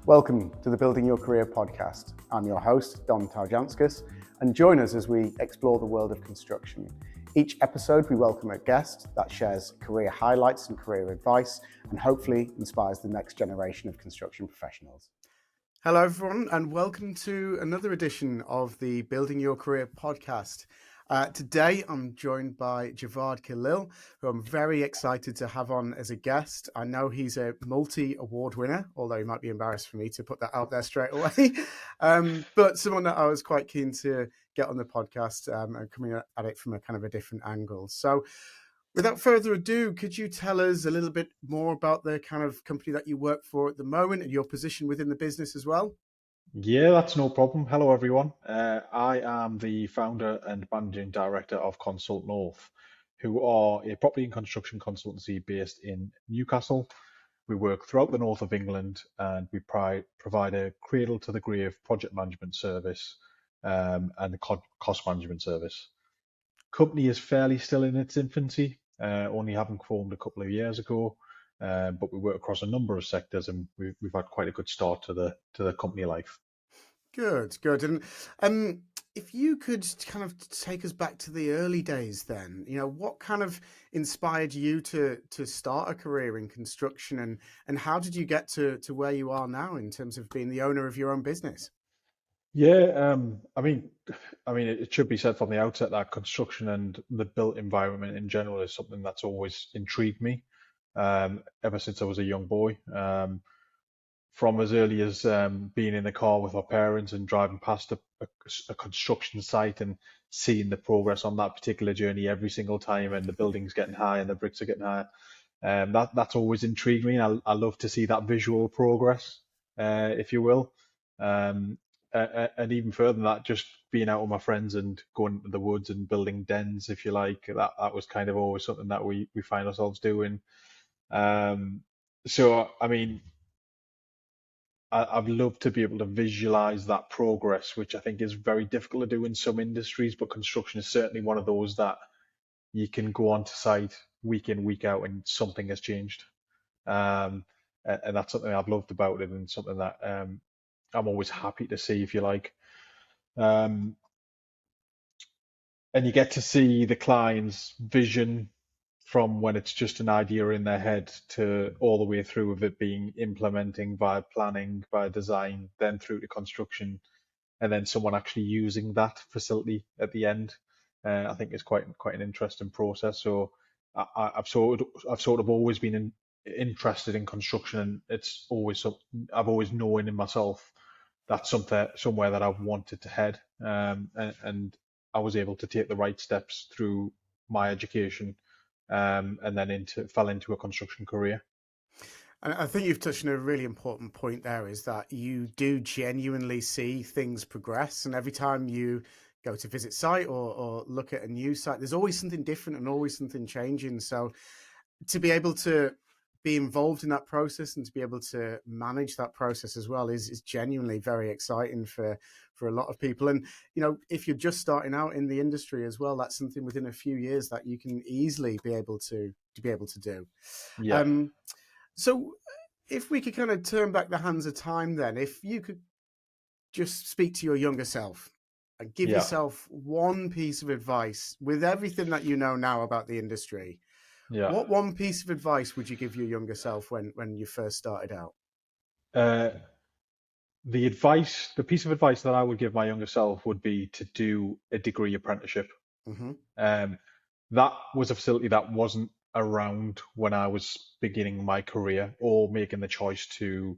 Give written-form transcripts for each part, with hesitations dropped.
Welcome to the Building Your Career podcast. I'm your host, Don Tarjanskis, and join us as we explore the world of construction. Each episode, we welcome a guest that shares career highlights and career advice, and hopefully inspires the next generation of construction professionals. Hello, everyone, and welcome to another edition of the Building Your Career podcast. Today, I'm joined by Javad Khalil, who I'm very excited to have on as a guest. I know he's a multi-award winner, although he might be embarrassed for me to put that out there straight away. But someone that I was quite keen to get on the podcast and coming at it from a kind of a different angle. So without further ado, could you tell us a little bit more about the kind of company that you work for at the moment and your position within the business as well? Yeah, that's no problem. Hello, everyone. I am the founder and managing director of Consult North, who are a property and construction consultancy based in Newcastle. We work throughout the north of England, and we provide a cradle to the grave project management service and a cost management service. Company is fairly still in its infancy, only having formed a couple of years ago, but we work across a number of sectors, and we've had quite a good start to the company life. Good. And if you could kind of take us back to the early days then, what kind of inspired you to start a career in construction, and how did you get to where you are now in terms of being the owner of your own business? Yeah, it should be said from the outset that construction and the built environment in general is something that's always intrigued me, ever since I was a young boy. From as early as being in the car with my parents and driving past a construction site and seeing the progress on that particular journey every single time, and the buildings getting higher and the bricks are getting higher. That's always intrigued me. And I love to see that visual progress, if you will. And even further than that, just being out with my friends and going into the woods and building dens, if you like, that was kind of always something that we find ourselves doing. So, I mean, I'd love to be able to visualize that progress, which I think is very difficult to do in some industries, but construction is certainly one of those that you can go onto site week in, week out, and something has changed. And that's something I've loved about it, and something that I'm always happy to see, if you like. Um, and you get to see the client's vision from when it's just an idea in their head to all the way through of it being implementing via planning, via design, then through to construction, and then someone actually using that facility at the end. I think it's quite an interesting process. So I've sort of always been interested in construction, and it's always something I've always known in myself that's somewhere that I've wanted to head, and I was able to take the right steps through my education, and then fell into a construction career. And I think you've touched on a really important point there, is that you do genuinely see things progress. And every time you go to visit site or look at a new site, there's always something different and always something changing. So to be able to be involved in that process and to be able to manage that process as well is genuinely very exciting for a lot of people. And if you're just starting out in the industry as well, that's something within a few years that you can easily be able to do. Yeah. So if we could kind of turn back the hands of time, then if you could just speak to your younger self and give Yeah. yourself one piece of advice with everything that you know now about the industry, Yeah. what one piece of advice would you give your younger self when you first started out? The piece of advice that I would give my younger self would be to do a degree apprenticeship. Mm-hmm. That was a facility that wasn't around when I was beginning my career or making the choice to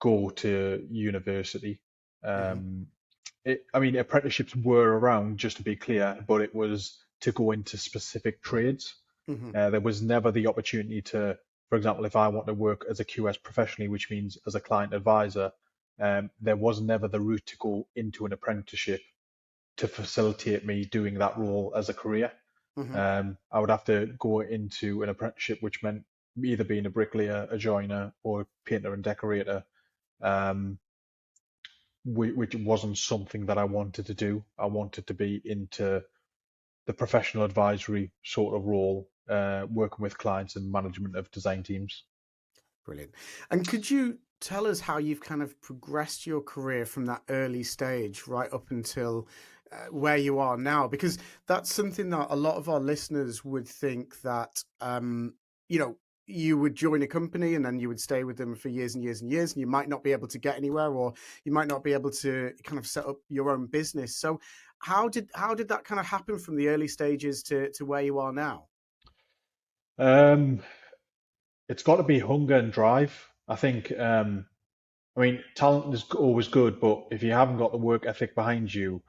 go to university. Mm-hmm. Apprenticeships were around, just to be clear, but it was to go into specific trades. Mm-hmm. There was never the opportunity to, for example, if I want to work as a QS professionally, which means as a client advisor, there was never the route to go into an apprenticeship to facilitate me doing that role as a career. Mm-hmm. I would have to go into an apprenticeship, which meant either being a bricklayer, a joiner, or a painter and decorator, which wasn't something that I wanted to do. I wanted to be into the professional advisory sort of role, working with clients and management of design teams. Brilliant. And could you tell us how you've kind of progressed your career from that early stage right up until where you are now, because that's something that a lot of our listeners would think that, you know, you would join a company and then you would stay with them for years and years and years, and you might not be able to get anywhere, or you might not be able to kind of set up your own business. So how did that kind of happen from the early stages to where you are now? Um, it's got to be hunger and drive. I think. I mean, talent is always good, but if you haven't got the work ethic behind you,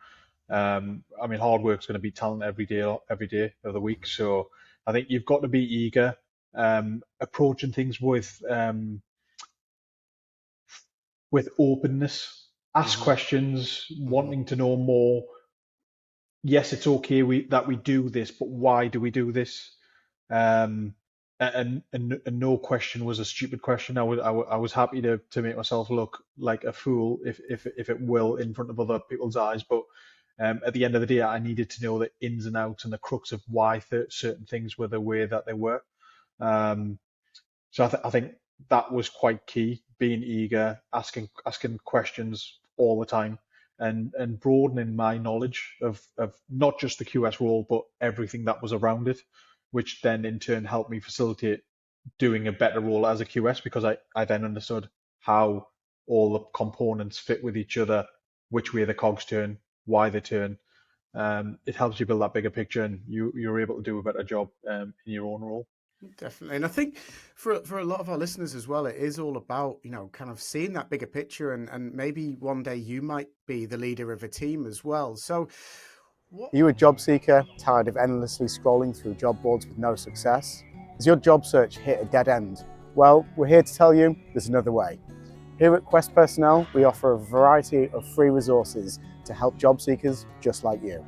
I mean, hard work's going to beat talent every day of the week. So I think you've got to be eager, approaching things with openness, ask Hmm. questions, Hmm. wanting to know more. Yes, it's okay that we do this, but why do we do this? Um, and no question was a stupid question. I was happy to make myself look like a fool, if it will, in front of other people's eyes. But at the end of the day, I needed to know the ins and outs and the crux of why certain things were the way that they were. Um, so I think that was quite key, being eager, asking questions all the time, and broadening my knowledge of not just the QS role, but everything that was around it, which then in turn helped me facilitate doing a better role as a QS, because I then understood how all the components fit with each other, which way the cogs turn, why they turn. It helps you build that bigger picture, and you're able to do a better job in your own role. Definitely. And I think for a lot of our listeners as well, it is all about, kind of seeing that bigger picture, and maybe one day you might be the leader of a team as well. So what? Are you a job seeker, tired of endlessly scrolling through job boards with no success? Has your job search hit a dead end? Well, we're here to tell you there's another way. Here at Quest Personnel, we offer a variety of free resources to help job seekers just like you.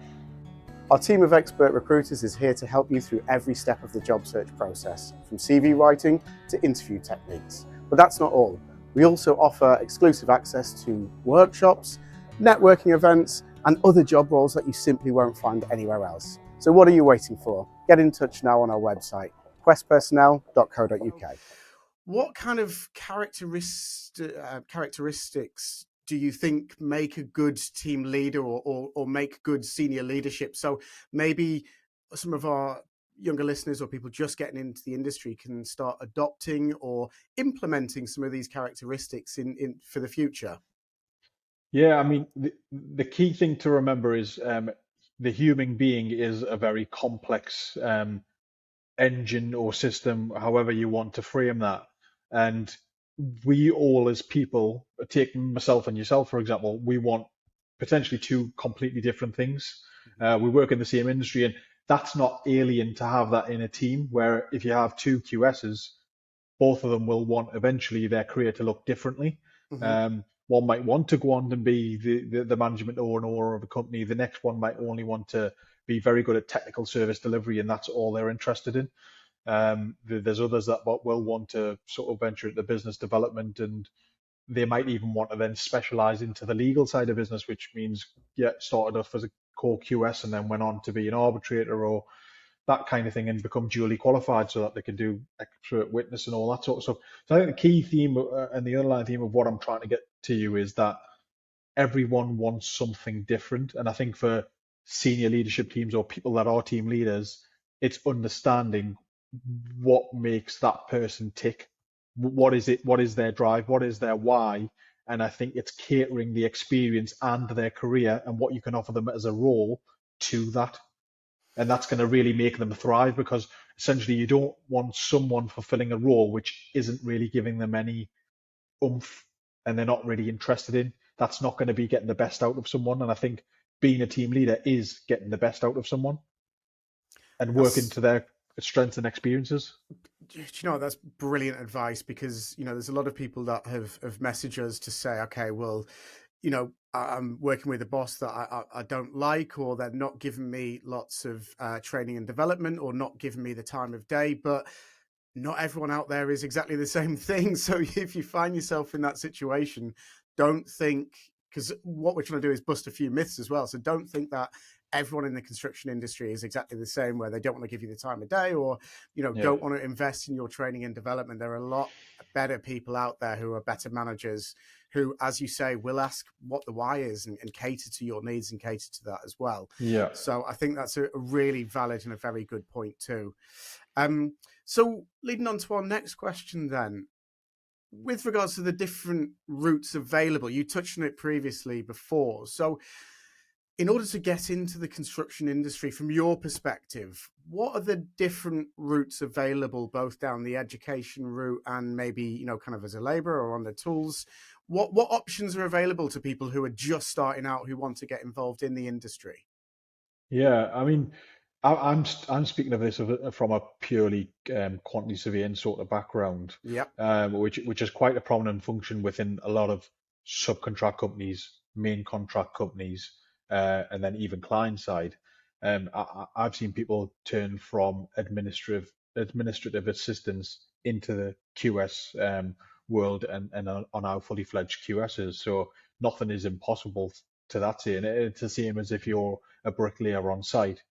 Our team of expert recruiters is here to help you through every step of the job search process, from CV writing to interview techniques. But that's not all. We also offer exclusive access to workshops, networking events, and other job roles that you simply won't find anywhere else. So what are you waiting for? Get in touch now on our website, questpersonnel.co.uk. What kind of characteristics do you think make a good team leader, or make good senior leadership? So maybe some of our younger listeners or people just getting into the industry can start adopting or implementing some of these characteristics in for the future. Yeah, I mean, the key thing to remember is the human being is a very complex engine or system, however you want to frame that. And we all, as people, take myself and yourself, for example, we want potentially two completely different things. We work in the same industry, and that's not alien to have that in a team, where if you have two QSs, both of them will want eventually their career to look differently. Hmm. One might want to go on and be the management owner of a company. The next one might only want to be very good at technical service delivery, and that's all they're interested in. There's others that will want to sort of venture into business development, and they might even want to then specialize into the legal side of business, which means, yeah, started off as a core QS and then went on to be an arbitrator or that kind of thing, and become duly qualified so that they can do expert witness and all that sort of stuff. So I think the key theme and the underlying theme of what I'm trying to get to you is that everyone wants something different. And I think for senior leadership teams or people that are team leaders, it's understanding what makes that person tick. What is it? What is their drive? What is their why? And I think it's catering the experience and their career and what you can offer them as a role to that. And that's going to really make them thrive, because essentially you don't want someone fulfilling a role which isn't really giving them any oomph and they're not really interested in. That's not going to be getting the best out of someone. And I think being a team leader is getting the best out of someone and working That's to their strengths and experiences. that's brilliant advice, because there's a lot of people that have messaged us to say, okay, well, I'm working with a boss that I don't like, or they're not giving me lots of training and development, or not giving me the time of day. But not everyone out there is exactly the same thing. So if you find yourself in that situation, don't think, because what we're trying to do is bust a few myths as well. So don't think that everyone in the construction industry is exactly the same, where they don't want to give you the time of day, or Yeah. don't want to invest in your training and development. There are a lot better people out there who are better managers, who, as you say, will ask what the why is and cater to your needs and cater to that as well. Yeah. So I think that's a really valid and a very good point too. So leading on to our next question then, with regards to the different routes available, you touched on it previously before. So in order to get into the construction industry, from your perspective, what are the different routes available, both down the education route and maybe, kind of as a labourer or on the tools? What options are available to people who are just starting out, who want to get involved in the industry? Yeah, I mean, I'm speaking of this from a purely quantity surveying sort of background, Yep. which is quite a prominent function within a lot of subcontract companies, main contract companies, and then even client side. I've seen people turn from administrative assistants into the QS world and are now fully fledged QSs. So nothing is impossible to that say. And it's the same as if you're a bricklayer on site.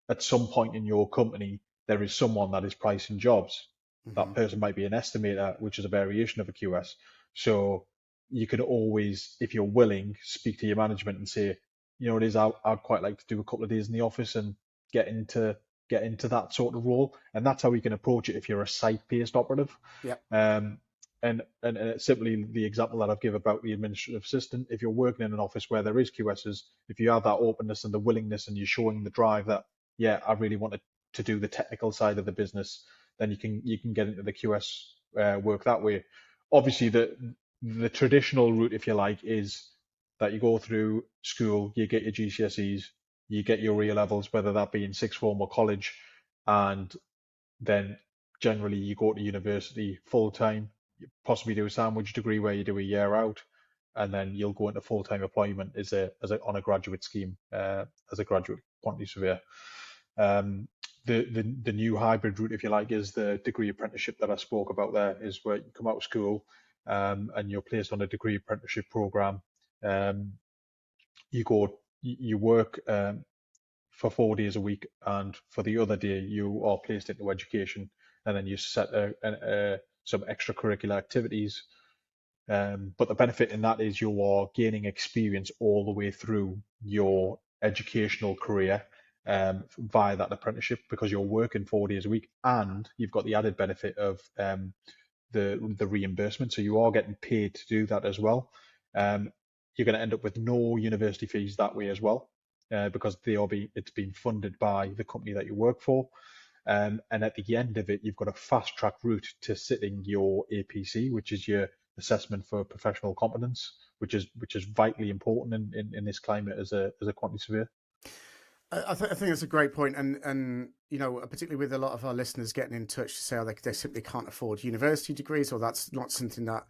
At some point in your company, there is someone that is pricing jobs. That person might be an estimator, which is a variation of a QS. So you can always, if you're willing, speak to your management and say, it is, I'd quite like to do a couple of days in the office and get into that sort of role. And that's how we can approach it if you're a site-based operative. Yep. And it's simply the example that I've given about the administrative assistant. If you're working in an office where there is QSs, if you have that openness and the willingness and you're showing the drive that, yeah, I really wanted to do the technical side of the business, then you can get into the QS work that way. Obviously, the traditional route, if you like, is that you go through school, you get your GCSEs, you get your A levels, whether that be in sixth form or college, and then generally you go to university full time. You possibly do a sandwich degree where you do a year out, and then you'll go into full time employment on a graduate scheme as a graduate quantity surveyor. The new hybrid route, if you like, is the degree apprenticeship that I spoke about. There is where you come out of school and you're placed on a degree apprenticeship program. You work for 4 days a week, and for the other day you are placed into education, and then you set some extracurricular activities. But the benefit in that is you are gaining experience all the way through your educational career via that apprenticeship, because you're working 4 days a week, and you've got the added benefit of the reimbursement. So you are getting paid to do that as well. You're going to end up with no university fees that way as well, because it's being funded by the company that you work for. And at the end of it, you've got a fast track route to sitting your APC, which is your assessment for professional competence, which is vitally important in this climate as a quantity surveyor. I think that's a great point, and particularly with a lot of our listeners getting in touch to say they simply can't afford university degrees, or that's not something that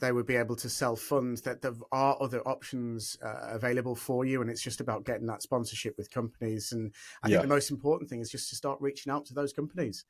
they would be able to self-fund, that there are other options available for you, and it's just about getting that sponsorship with companies. And I think the most important thing is just to start reaching out to those companies.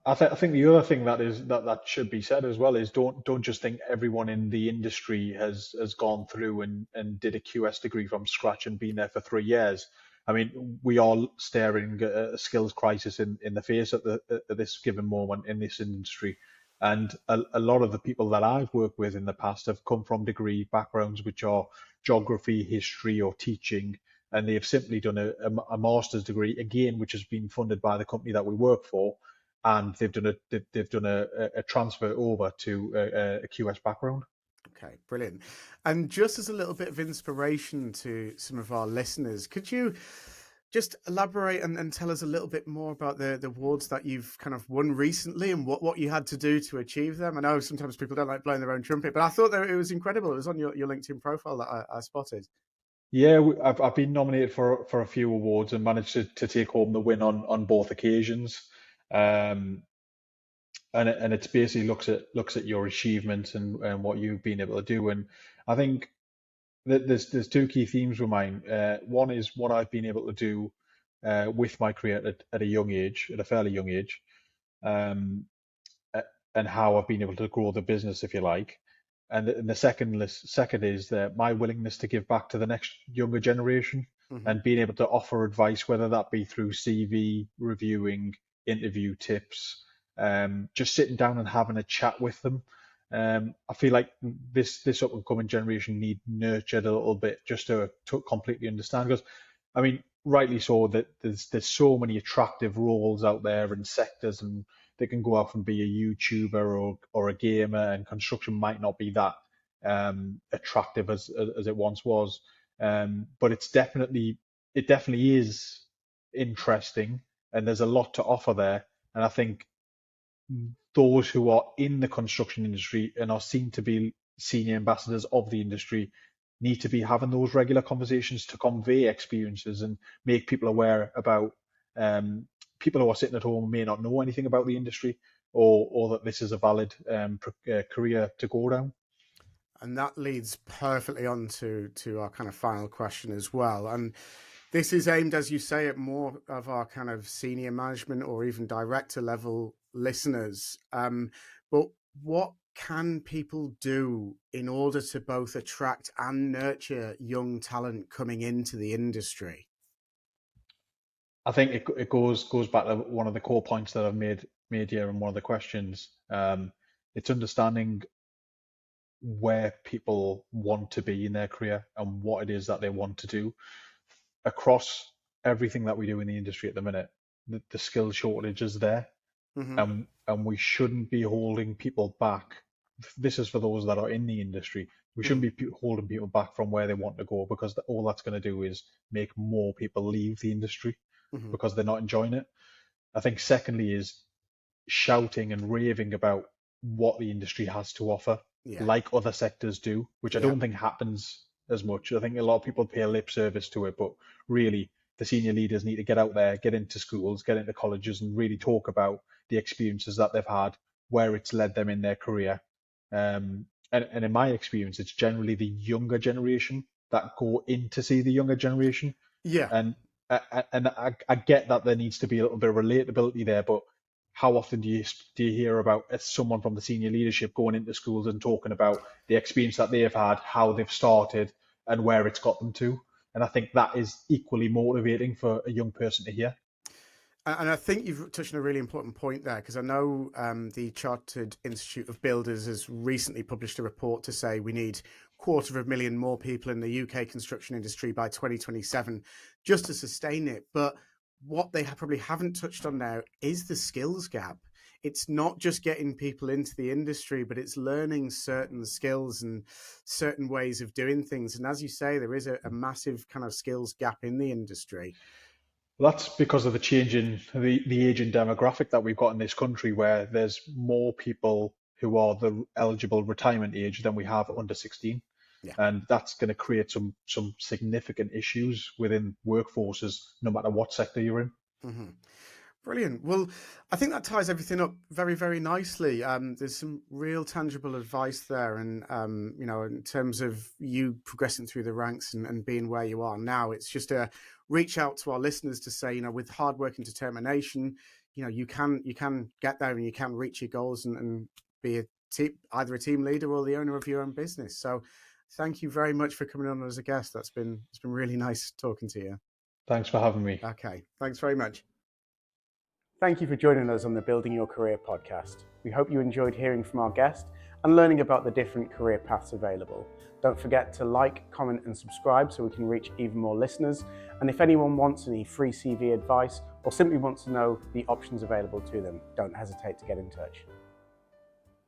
I think the other thing that should be said as well is don't just think everyone in the industry has gone through and did a QS degree from scratch and been there for 3 years. I mean, we are staring at a skills crisis in the face at this given moment in this industry. And a lot of the people that I've worked with in the past have come from degree backgrounds which are geography, history, or teaching, and they have simply done a master's degree, again, which has been funded by the company that we work for, and they've done a transfer over to a QS background. Okay, brilliant. And just as a little bit of inspiration to some of our listeners, could you just elaborate and tell us a little bit more about the awards that you've kind of won recently and what you had to do to achieve them? I know sometimes people don't like blowing their own trumpet, but I thought that it was incredible. It was on your LinkedIn profile that I spotted. Yeah, I've been nominated for a few awards and managed to take home the win on both occasions. And it's basically looks at your achievements and what you've been able to do. And I think that there's two key themes with mine. One is what I've been able to do with my career at a fairly young age, and how I've been able to grow the business, if you like. And the second is that my willingness to give back to the next younger generation. and being able to offer advice, whether that be through CV reviewing, interview tips, just sitting down and having a chat with them. I feel like this up and coming generation need nurtured a little bit just to completely understand. Because, I mean, rightly so, that there's so many attractive roles out there and sectors, and they can go off and be a YouTuber or a gamer, and construction might not be that attractive as it once was. But it definitely is interesting, and there's a lot to offer there. And I think those who are in the construction industry and are seen to be senior ambassadors of the industry need to be having those regular conversations to convey experiences and make people aware about people who are sitting at home and may not know anything about the industry, or that this is a valid career to go down. And that leads perfectly on to our kind of final question as well. And this is aimed, as you say, at more of our kind of senior management or even director level listeners. But what can people do in order to both attract and nurture young talent coming into the industry? I think it goes back to one of the core points that I've made here in one of the questions. It's understanding where people want to be in their career and what it is that they want to do. Across everything that we do in the industry at the minute, the skill shortage is there. And we shouldn't be holding people back. This is for those that are in the industry. We shouldn't be holding people back from where they want to go, because all that's going to do is make more people leave the industry because they're not enjoying it. I think secondly is shouting and raving about what the industry has to offer, like other sectors do, which I don't think happens as much. I think a lot of people pay a lip service to it, but really the senior leaders need to get out there, get into schools, get into colleges, and really talk about the experiences that they've had, where it's led them in their career. And in my experience, it's generally the younger generation that go in to see the younger generation. And I get that there needs to be a little bit of relatability there, but how often do you hear about someone from the senior leadership going into schools and talking about the experience that they've had, how they've started, and where it's got them to? And I think that is equally motivating for a young person to hear. And I think you've touched on a really important point there, because I know the Chartered Institute of Builders has recently published a report to say we need 250,000 more people in the UK construction industry by 2027 just to sustain it. But what they probably haven't touched on now is the skills gap. It's not just getting people into the industry, but it's learning certain skills and certain ways of doing things. And as you say, there is a massive kind of skills gap in the industry. Well, that's because of the change in the aging demographic that we've got in this country, where there's more people who are the eligible retirement age than we have under 16. And that's going to create some significant issues within workforces, no matter what sector you're in. Brilliant. Well, I think that ties everything up very, very nicely. There's some real tangible advice there. And, you know, in terms of you progressing through the ranks and being where you are now, it's just a reach out to our listeners to say, you know, with hard work and determination, you know, you can get there and you can reach your goals and be either a team leader or the owner of your own business. So thank you very much for coming on as a guest. It's been really nice talking to you. Thanks for having me. Okay. Thanks very much. Thank you for joining us on the Building Your Career podcast. We hope you enjoyed hearing from our guest and learning about the different career paths available. Don't forget to like, comment and subscribe so we can reach even more listeners. And if anyone wants any free CV advice or simply wants to know the options available to them, don't hesitate to get in touch.